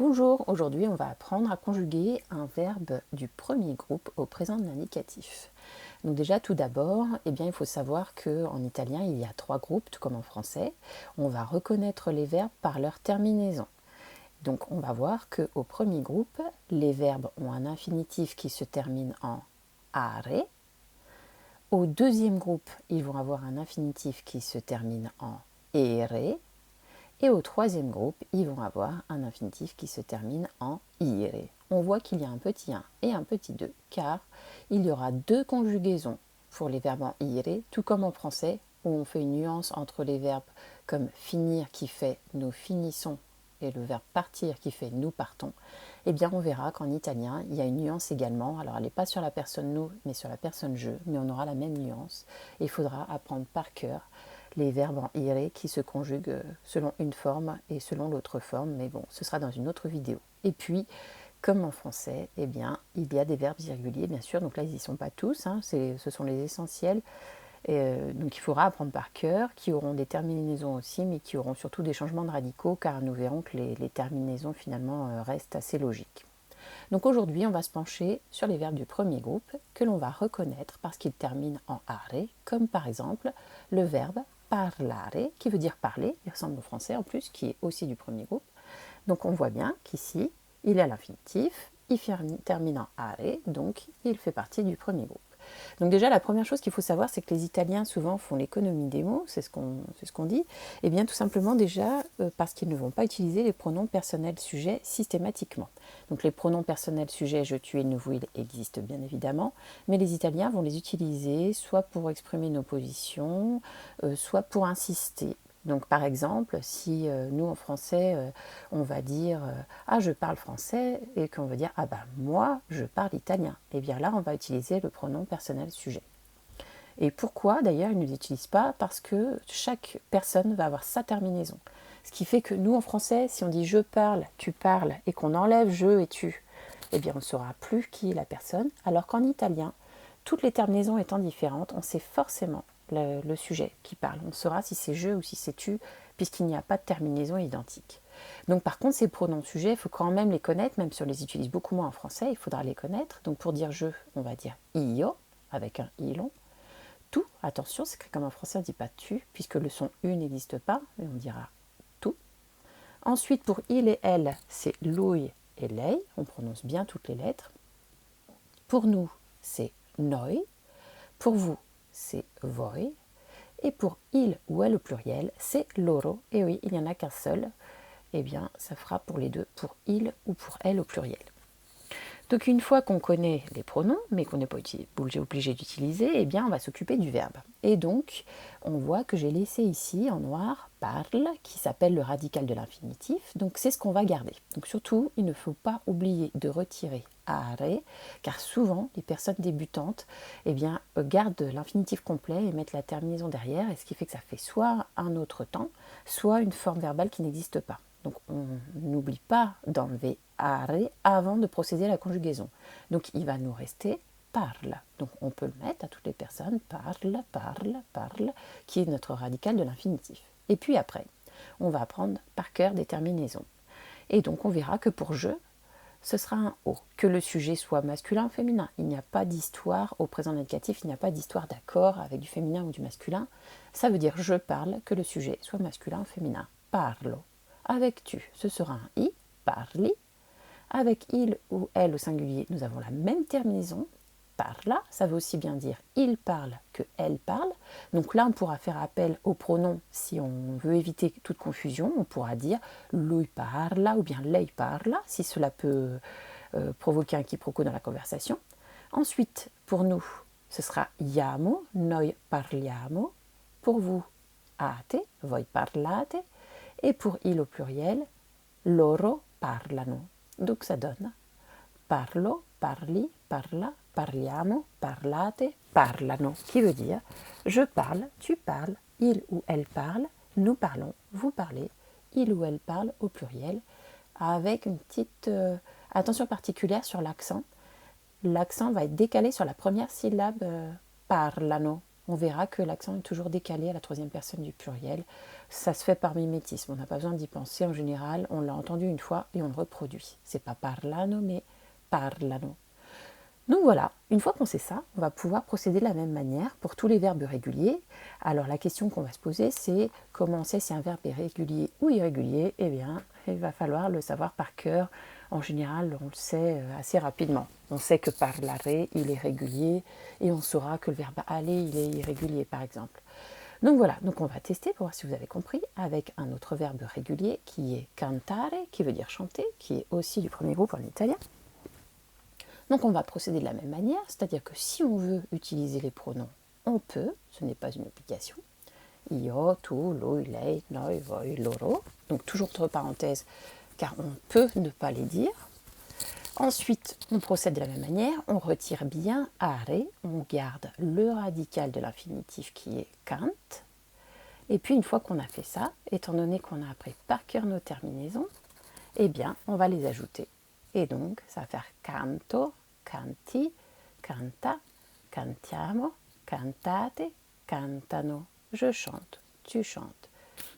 Bonjour, aujourd'hui on va apprendre à conjuguer un verbe du premier groupe au présent de l'indicatif. Donc déjà tout d'abord, il faut savoir qu'en italien il y a trois groupes, tout comme en français. On va reconnaître les verbes par leur terminaison. Donc on va voir qu'au premier groupe, les verbes ont un infinitif qui se termine en are. Au deuxième groupe, ils vont avoir un infinitif qui se termine en ere. Et au troisième groupe, ils vont avoir un infinitif qui se termine en ire. On voit qu'il y a un petit 1 et un petit 2, car il y aura deux conjugaisons pour les verbes en ire, tout comme en français, où on fait une nuance entre les verbes comme finir qui fait nous finissons et le verbe partir qui fait nous partons. On verra qu'en italien, il y a une nuance également. Alors, elle n'est pas sur la personne nous, mais sur la personne je, mais on aura la même nuance. Et il faudra apprendre par cœur les verbes en ire qui se conjuguent selon une forme et selon l'autre forme, mais bon, ce sera dans une autre vidéo. Et puis, comme en français, il y a des verbes irréguliers, bien sûr, donc là, ils n'y sont pas tous, ce sont les essentiels, donc il faudra apprendre par cœur, qui auront des terminaisons aussi, mais qui auront surtout des changements de radicaux, car nous verrons que les terminaisons, finalement, restent assez logiques. Donc aujourd'hui, on va se pencher sur les verbes du premier groupe, que l'on va reconnaître parce qu'ils terminent en are, comme par exemple le verbe parlare, qui veut dire parler, il ressemble au français en plus, qui est aussi du premier groupe. Donc on voit bien qu'ici, il est à l'infinitif, il termine en are, donc il fait partie du premier groupe. Donc déjà, la première chose qu'il faut savoir, c'est que les Italiens souvent font l'économie des mots, c'est ce qu'on dit. Et bien tout simplement déjà parce qu'ils ne vont pas utiliser les pronoms personnels sujets systématiquement. Donc les pronoms personnels sujets je, tu, il, nous, vous, il existent bien évidemment, mais les Italiens vont les utiliser soit pour exprimer une opposition, soit pour insister. Donc par exemple, si nous en français, on va dire ah je parle français et qu'on va dire ah ben moi je parle italien, et bien là on va utiliser le pronom personnel sujet. Et pourquoi d'ailleurs ils ne l'utilisent pas? Parce que chaque personne va avoir sa terminaison. Ce qui fait que nous en français, si on dit je parle, tu parles et qu'on enlève je et tu, eh bien on ne saura plus qui est la personne, alors qu'en italien, toutes les terminaisons étant différentes, on sait forcément le sujet qui parle. On saura si c'est je ou si c'est tu, puisqu'il n'y a pas de terminaison identique. Donc par contre, ces pronoms sujets, il faut quand même les connaître, même si on les utilise beaucoup moins en français, il faudra les connaître. Donc pour dire je, on va dire io, avec un i long. Tu, attention, c'est que comme en français on ne dit pas tu, puisque le son u n'existe pas, et on dira tu. Ensuite, pour il et elle, c'est lui et lei, on prononce bien toutes les lettres. Pour nous, c'est noi. Pour vous, c'est voi. Et pour il ou elle au pluriel, c'est loro. Et oui, il n'y en a qu'un seul. Eh bien, ça fera pour les deux, pour il ou pour elle au pluriel. Donc une fois qu'on connaît les pronoms, mais qu'on n'est pas obligé d'utiliser, eh bien on va s'occuper du verbe. Et donc, on voit que j'ai laissé ici en noir parle, qui s'appelle le radical de l'infinitif. Donc c'est ce qu'on va garder. Donc surtout, il ne faut pas oublier de retirer are, car souvent les personnes débutantes gardent l'infinitif complet et mettent la terminaison derrière, et ce qui fait que ça fait soit un autre temps, soit une forme verbale qui n'existe pas. Donc on n'oublie pas d'enlever are avant de procéder à la conjugaison. Donc il va nous rester parle. Donc on peut le mettre à toutes les personnes, parle, parle, parle, qui est notre radical de l'infinitif. Et puis après, on va apprendre par cœur des terminaisons. Et donc on verra que pour je, ce sera un O. Que le sujet soit masculin ou féminin. Il n'y a pas d'histoire au présent indicatif, il n'y a pas d'histoire d'accord avec du féminin ou du masculin. Ça veut dire je parle, que le sujet soit masculin ou féminin. Parlo. Avec tu, ce sera un i, parli. Avec il ou elle au singulier, nous avons la même terminaison, parla. Ça veut aussi bien dire il parle que elle parle. Donc là, on pourra faire appel au pronom si on veut éviter toute confusion. On pourra dire lui parla ou bien lei parla, si cela peut provoquer un quiproquo dans la conversation. Ensuite, pour nous, ce sera iamo, noi parliamo. Pour vous, ate, voi parlate. Et pour il au pluriel, loro parlano. Donc ça donne parlo, parli, parla, parliamo, parlate, parlano, qui veut dire je parle, tu parles, il ou elle parle, nous parlons, vous parlez, il ou elle parle au pluriel, avec une petite attention particulière sur l'accent. L'accent va être décalé sur la première syllabe parlano. on verra que l'accent est toujours décalé à la troisième personne du pluriel. Ça se fait par mimétisme, on n'a pas besoin d'y penser. En général, on l'a entendu une fois et on le reproduit. C'est pas parlano, mais parlano. Donc voilà, une fois qu'on sait ça, on va pouvoir procéder de la même manière pour tous les verbes réguliers. Alors la question qu'on va se poser, c'est comment on sait si un verbe est régulier ou irrégulier. Eh bien, il va falloir le savoir par cœur. En général, on le sait assez rapidement. On sait que parlare, il est régulier, et on saura que le verbe aller, il est irrégulier, par exemple. Donc voilà, donc on va tester pour voir si vous avez compris avec un autre verbe régulier qui est cantare, qui veut dire chanter, qui est aussi du premier groupe en italien. Donc on va procéder de la même manière, c'est-à-dire que si on veut utiliser les pronoms, on peut, ce n'est pas une obligation. Io, tu, lui, lei, noi, voi, loro. Donc toujours entre parenthèses, car on peut ne pas les dire. Ensuite, on procède de la même manière, on retire bien are, on garde le radical de l'infinitif qui est cant. Et puis une fois qu'on a fait ça, étant donné qu'on a appris par cœur nos terminaisons, eh bien on va les ajouter. Et donc ça va faire canto, canti, canta, cantiamo, cantate, cantano. Je chante, tu chantes.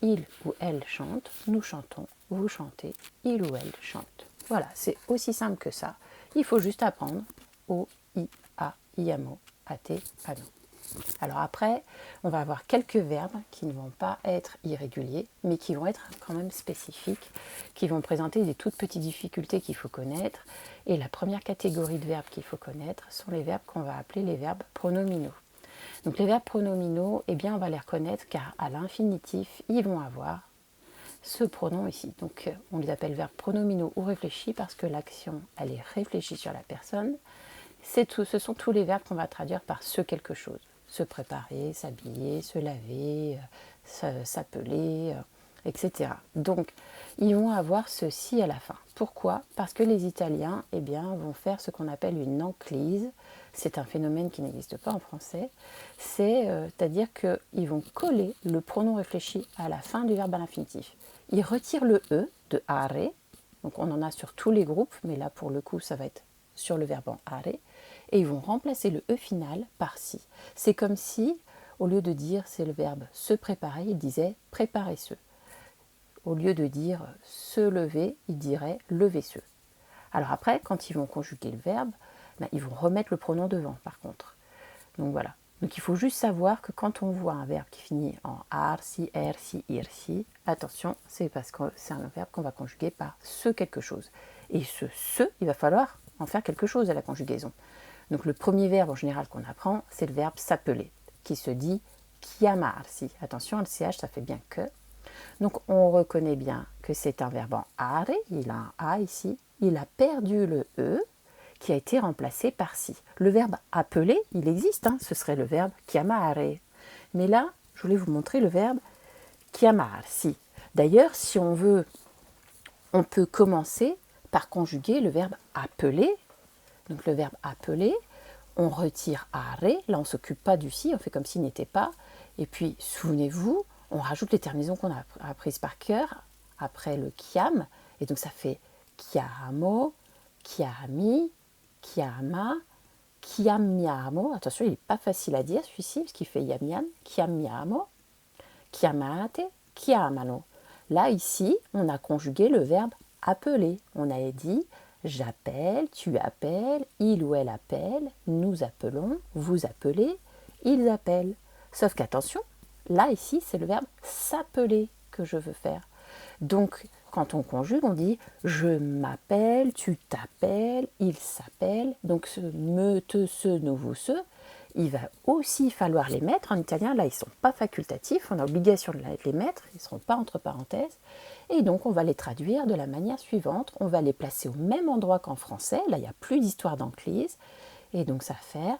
Il ou elle chante, nous chantons, vous chantez, il ou elle chante. Voilà, c'est aussi simple que ça. Il faut juste apprendre O, I, A, IAMO, AT, ANO. Alors après, on va avoir quelques verbes qui ne vont pas être irréguliers, mais qui vont être quand même spécifiques, qui vont présenter des toutes petites difficultés qu'il faut connaître. Et la première catégorie de verbes qu'il faut connaître sont les verbes qu'on va appeler les verbes pronominaux. Donc les verbes pronominaux, eh bien on va les reconnaître car à l'infinitif, ils vont avoir ce pronom ici. Donc on les appelle verbes pronominaux ou réfléchis parce que l'action, elle est réfléchie sur la personne. Ce sont tous les verbes qu'on va traduire par ce quelque chose. Se préparer, s'habiller, se laver, s'appeler, etc. Donc, ils vont avoir ceci à la fin. Pourquoi? Parce que les Italiens vont faire ce qu'on appelle une enclise. C'est un phénomène qui n'existe pas en français. C'est-à-dire qu'ils vont coller le pronom réfléchi à la fin du verbe à l'infinitif. Ils retirent le E de are. Donc, on en a sur tous les groupes, mais là, pour le coup, ça va être sur le verbe en are. Et ils vont remplacer le E final par si. C'est comme si, au lieu de dire c'est le verbe se préparer, ils disaient préparez-se. Au lieu de dire se lever, ils diraient levez-se. Alors après, quand ils vont conjuguer le verbe, ils vont remettre le pronom devant par contre. Donc voilà. Donc il faut juste savoir que quand on voit un verbe qui finit en arsi, ersi, irsi, attention, c'est parce que c'est un verbe qu'on va conjuguer par ce quelque chose. Et ce, il va falloir en faire quelque chose à la conjugaison. Donc le premier verbe en général qu'on apprend, c'est le verbe s'appeler, qui se dit chiamarsi. Attention, le CH, ça fait bien que. Donc on reconnaît bien que c'est un verbe en are, il a un A ici, il a perdu le E, qui a été remplacé par si. Le verbe appeler, il existe, ce serait le verbe chiamare. Mais là, je voulais vous montrer le verbe chiamarsi. D'ailleurs, si on veut, on peut commencer par conjuguer le verbe appeler. Donc le verbe appeler, on retire are, là on ne s'occupe pas du si, on fait comme s'il n'était pas. Et puis, souvenez-vous, on rajoute les terminaisons qu'on a apprises par cœur après le chiam. Et donc ça fait chiamo, chiami, chiama, chiamiamo. Attention, il n'est pas facile à dire celui-ci, parce qu'il fait yamian. Chiamiamo, chiamate, chiamano. Là, ici, on a conjugué le verbe appeler. On a dit j'appelle, tu appelles, il ou elle appelle, nous appelons, vous appelez, ils appellent. Sauf qu'attention, là, ici, c'est le verbe s'appeler que je veux faire. Donc, quand on conjugue, on dit je m'appelle, tu t'appelles, il s'appelle. Donc, ce me, te, ce, nous, vous, ce, il va aussi falloir les mettre. En italien, là, ils ne sont pas facultatifs, on a obligation de les mettre, ils ne seront pas entre parenthèses. Et donc, on va les traduire de la manière suivante. On va les placer au même endroit qu'en français. Là, il n'y a plus d'histoire d'enclise. Et donc, ça va faire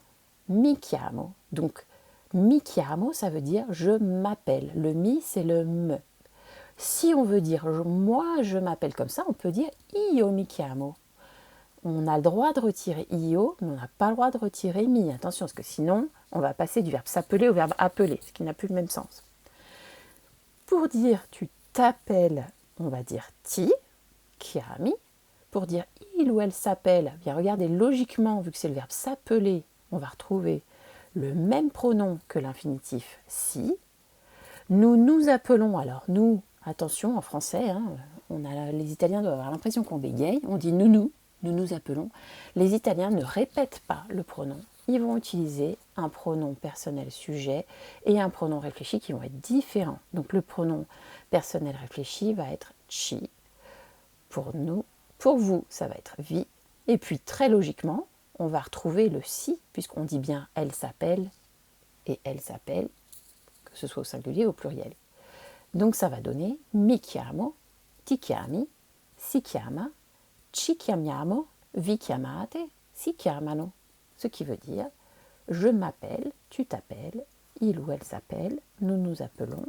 mi chiamo. Donc, mi chiamo, ça veut dire je m'appelle. Le mi, c'est le me. Si on veut dire moi, je m'appelle comme ça, on peut dire io mi chiamo. On a le droit de retirer io, mais on n'a pas le droit de retirer mi. Attention, parce que sinon, on va passer du verbe s'appeler au verbe appeler, ce qui n'a plus le même sens. Pour dire tu t'appelles, on va dire ti, chiami. Pour dire il ou elle s'appelle, bien regardez, logiquement, vu que c'est le verbe s'appeler, on va retrouver le même pronom que l'infinitif si. Nous nous appelons, alors nous, attention en français, hein, les Italiens doivent avoir l'impression qu'on bégaye, on dit nous nous appelons. Les Italiens ne répètent pas le pronom, ils vont utiliser un pronom personnel sujet et un pronom réfléchi qui vont être différents. Donc le pronom personnel réfléchi va être ci, pour nous, pour vous ça va être vi, et puis très logiquement, on va retrouver le si, puisqu'on dit bien elle s'appelle, et elle s'appelle, que ce soit au singulier ou au pluriel. Donc ça va donner mi chiamo, ti chiami, si chiama, ci chiamiamo, vi chiamate, si chiamano. Ce qui veut dire je m'appelle, tu t'appelles, il ou elle s'appelle, nous nous appelons,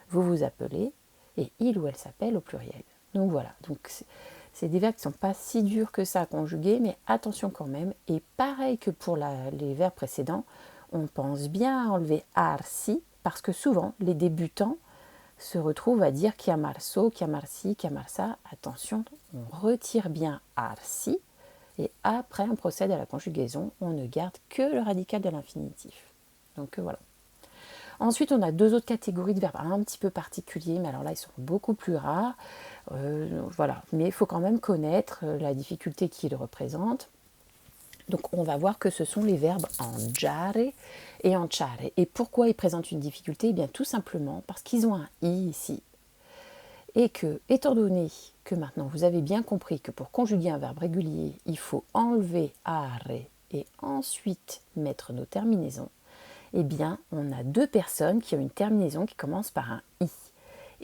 vous vous appelez, et il ou elle s'appelle au pluriel. Donc voilà, donc c'est des verbes qui ne sont pas si durs que ça à conjuguer, mais attention quand même. Et pareil que pour les verbes précédents, on pense bien à enlever arsi, parce que souvent les débutants se retrouvent à dire chiamarso, chiamarsi, chiamarsa. Attention, on retire bien arsi, et après on procède à la conjugaison, on ne garde que le radical de l'infinitif. Donc voilà. Ensuite, on a deux autres catégories de verbes un petit peu particuliers, mais alors là, ils sont beaucoup plus rares. Voilà, mais il faut quand même connaître la difficulté qu'ils représentent. Donc, on va voir que ce sont les verbes mangiare et anciare. Et pourquoi ils présentent une difficulté? Eh bien, tout simplement parce qu'ils ont un i ici. Et que, étant donné que maintenant vous avez bien compris que pour conjuguer un verbe régulier, il faut enlever are et ensuite mettre nos terminaisons, eh bien, on a deux personnes qui ont une terminaison qui commence par un i.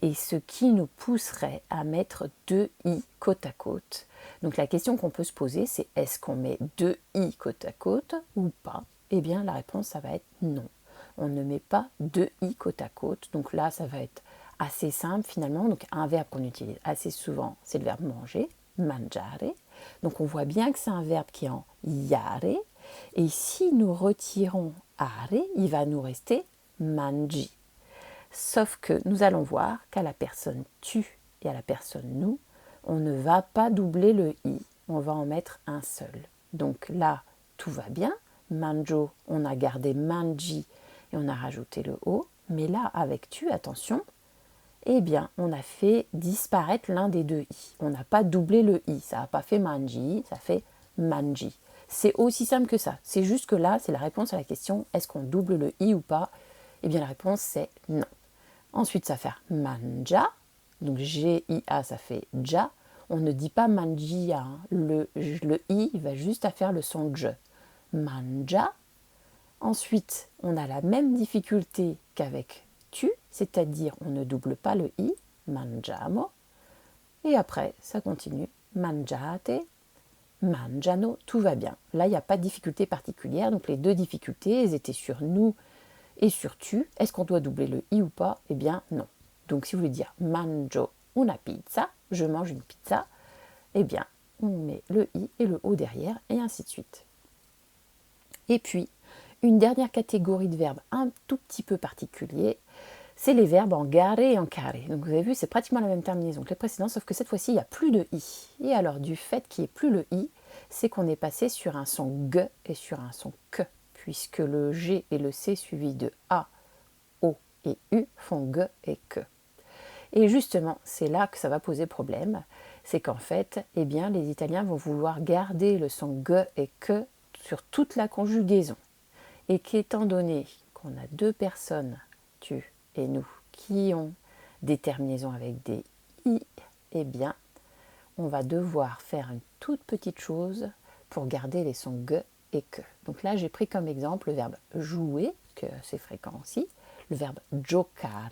Et ce qui nous pousserait à mettre deux i côte à côte. Donc la question qu'on peut se poser, c'est est-ce qu'on met deux i côte à côte ou pas? Eh bien, la réponse, ça va être non. On ne met pas deux i côte à côte. Donc là, ça va être assez simple finalement. Donc un verbe qu'on utilise assez souvent, c'est le verbe manger, mangiare. Donc on voit bien que c'est un verbe qui est en iare. Et si nous retirons are, il va nous rester mangi. Sauf que nous allons voir qu'à la personne tu et à la personne nous, on ne va pas doubler le i, on va en mettre un seul. Donc là, tout va bien. Manjo, on a gardé manji et on a rajouté le o. Mais là, avec tu, attention, eh bien, on a fait disparaître l'un des deux i. On n'a pas doublé le i. Ça n'a pas fait manji, ça fait manji. C'est aussi simple que ça. C'est juste que là, c'est la réponse à la question est-ce qu'on double le i ou pas? Eh bien, la réponse, c'est non. Ensuite, ça va faire mangia. Donc, G-I-A, ça fait ja. On ne dit pas mangia. Hein. Le i, il va juste à faire le son je. Mangia. Ensuite, on a la même difficulté qu'avec tu, c'est-à-dire on ne double pas le i, mangiamo. Et après, ça continue. Mangiate, mangiano, tout va bien. Là, il n'y a pas de difficulté particulière. Donc, les deux difficultés, elles étaient sur nous et sur tu. Est-ce qu'on doit doubler le i ou pas? Eh bien, non. Donc, si vous voulez dire mangio una pizza, je mange une pizza, eh bien, on met le i et le o derrière, et ainsi de suite. Et puis, une dernière catégorie de verbes un tout petit peu particulier, c'est les verbes en gare et en carré. Donc vous avez vu, c'est pratiquement la même terminaison que les précédents, sauf que cette fois-ci, il n'y a plus de i. Et alors, du fait qu'il n'y ait plus le i, c'est qu'on est passé sur un son g et sur un son que, puisque le g et le c suivis de a, o et u font g et que. Et justement, c'est là que ça va poser problème, c'est qu'en fait, eh bien, les Italiens vont vouloir garder le son g et que sur toute la conjugaison. Et qu'étant donné qu'on a deux personnes, tu et nous, qui ont des terminaisons avec des i, eh bien, on va devoir faire une toute petite chose pour garder les sons g et que. Donc là, j'ai pris comme exemple le verbe jouer, que c'est fréquent aussi, le verbe giocare,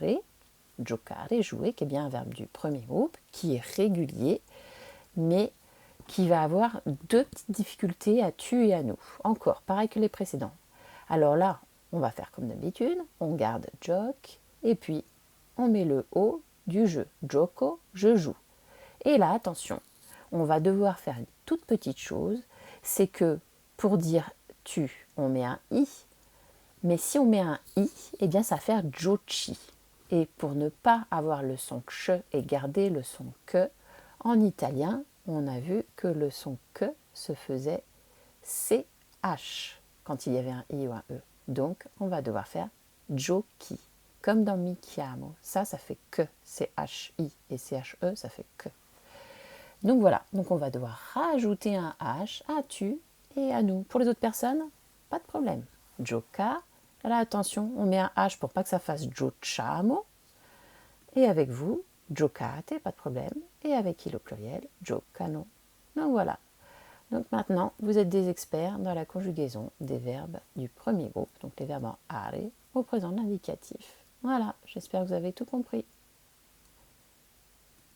jouer, qui est bien un verbe du premier groupe, qui est régulier, mais qui va avoir deux petites difficultés à tu et à nous. Encore, pareil que les précédents. Alors là, on va faire comme d'habitude, on garde joke, et puis on met le O du jeu. Gioco, je joue. Et là, attention, on va devoir faire une toute petite chose, c'est que pour dire tu, on met un i, mais si on met un i, eh bien ça va faire giochi. Et pour ne pas avoir le son ch et garder le son que, en italien, on a vu que le son que se faisait ch quand il y avait un i ou un e. Donc, on va devoir faire giochi. Comme dans mi chiamo. Ça fait que. C-H-I et C-H-E, ça fait que. Donc voilà. Donc on va devoir rajouter un H à tu et à nous. Pour les autres personnes, pas de problème. Gioca. Là, attention, on met un H pour pas que ça fasse giocciamo. Et avec vous, giocate, pas de problème. Et avec il au pluriel, giocano. Donc voilà. Donc maintenant, vous êtes des experts dans la conjugaison des verbes du premier groupe, donc les verbes en are au présent de l'indicatif. Voilà, j'espère que vous avez tout compris.